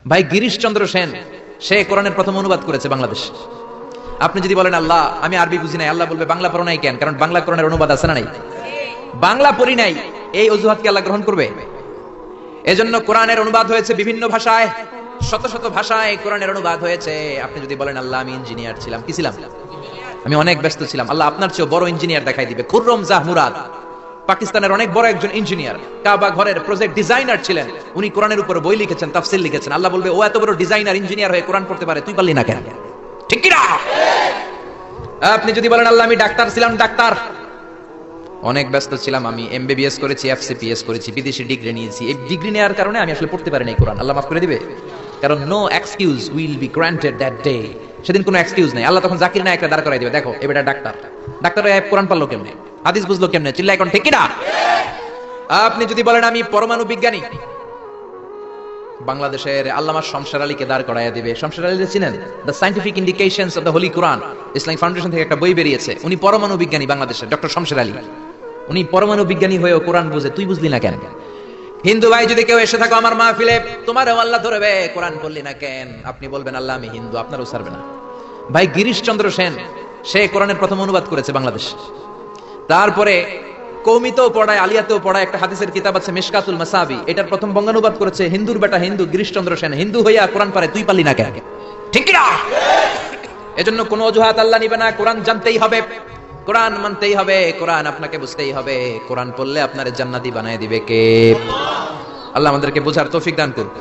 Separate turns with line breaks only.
ভাই গিরিশচন্দ্র সেন, সে কোরআনের প্রথম অনুবাদ করেছে বাংলাদেশ। আপনি যদি বলেন আল্লাহ আমি আরবি বুঝি নাই, আল্লাহ বলবে বাংলা পড়ো নাই কেন? কারণ বাংলা কোরআনের অনুবাদ আছে না নাই? বাংলা পড়ি নাই, এই অজুহাতকে আল্লাহ গ্রহণ করবে? এজন্য কোরআনের অনুবাদ হয়েছে বিভিন্ন ভাষায়, শত শত ভাষায় কোরআনের অনুবাদ হয়েছে। আপনি যদি বলেন আল্লাহ আমি ইঞ্জিনিয়ার ছিলাম, কি ছিলাম? আমি অনেক ব্যস্ত ছিলাম, আল্লাহ আপনার চেয়ে বড় ইঞ্জিনিয়ার দেখাই দিবে। খুররম জাহ মুরাদ পাকিস্তানের অনেক বড় একজন ইঞ্জিনিয়ার, কাবা ঘরের প্রজেক্ট ডিজাইনার ছিলেন, উনি কোরআনের উপর বই লিখেছেন, তাফসীর লিখেছেন। আল্লাহ বলবে ও এত বড় ডিজাইনার ইঞ্জিনিয়ার হয়ে কোরআন পড়তে পারে, তুই পারলি না কেন? ঠিক কি না? আপনি যদি বলেন আল্লাহ আমি ডাক্তার ছিলাম, ডাক্তার অনেক ব্যস্ত ছিলাম, আমি এমবিবিএস করেছি, এফসিপিএস করেছি, বিদেশি ডিগ্রি নিয়েছি, এই ডিগ্রি নেওয়ার কারণে আমি আসলে পড়তে পারি নাই কোরআন, আল্লাহ মাফ করে দিবে? কারণ no excuse will be granted that day. সেদিন কোনো এক্সকিউজ নাই। আল্লাহ তখন জাকির নায়েককে দাঁড় করাই দিবে, দেখো এবারে ডাক্তার, ডাক্তার কোরআন পারলো কেমনে, হাদিস বুঝলো কেমনে, চিল্লা এখন ঠিক কি না? আপনি যদি বলেন আমি পরমাণু বিজ্ঞানী, বাংলাদেশের আল্লামা শমশের আলীকে দাঁড় করাইয়া দিবে। শমশের আলী চিনেন? The scientific indications of the Holi Quran, Islamic foundation থেকে একটা বই বেরিয়েছে। উনি পরমাণু বিজ্ঞানী, বাংলাদেশের ডক্টর শমশের আলী। উনি পরমাণু বিজ্ঞানী হয়েও কোরআন বুঝে, তুই বুঝলি না কেন? হিন্দু ভাই যদি কেউ এসে থাকো আমার মাহফিলে, তোমারও আল্লাহ ধরবে, কোরআন পড়লি না কেন? আপনি বলবেন আল্লাহ আমি হিন্দু, আপনারও ছাড়বে না। ভাই গিরিশচন্দ্র সেন, সে কোরআনের প্রথম অনুবাদ করেছে বাংলাদেশ। তারপরে কৌমিতেও পড়ায়, আলিয়াতেও পড়ায়, একটা হাদিসের কিতাব আছে মিশকাতুল মাসাবি, এটার প্রথম বঙ্গানুবাদ করেছে হিন্দুর বেটা হিন্দু গিরিশচন্দ্র সেন। হিন্দু হইয়া কোরআন পারে, তুই পারলি না কেন? ঠিক কি না? এজন্য কোন অজুহাত আল্লাহ নিবে না। কোরআন জানতেই হবে, কোরআন মানতেই হবে, কোরআন আপনাকে বুঝতেই হবে। কোরআন পড়লে আপনার জান্নাতি বানায় দিবে কে? আল্লাহ আমাদেরকে বোঝার তৌফিক দান করুন।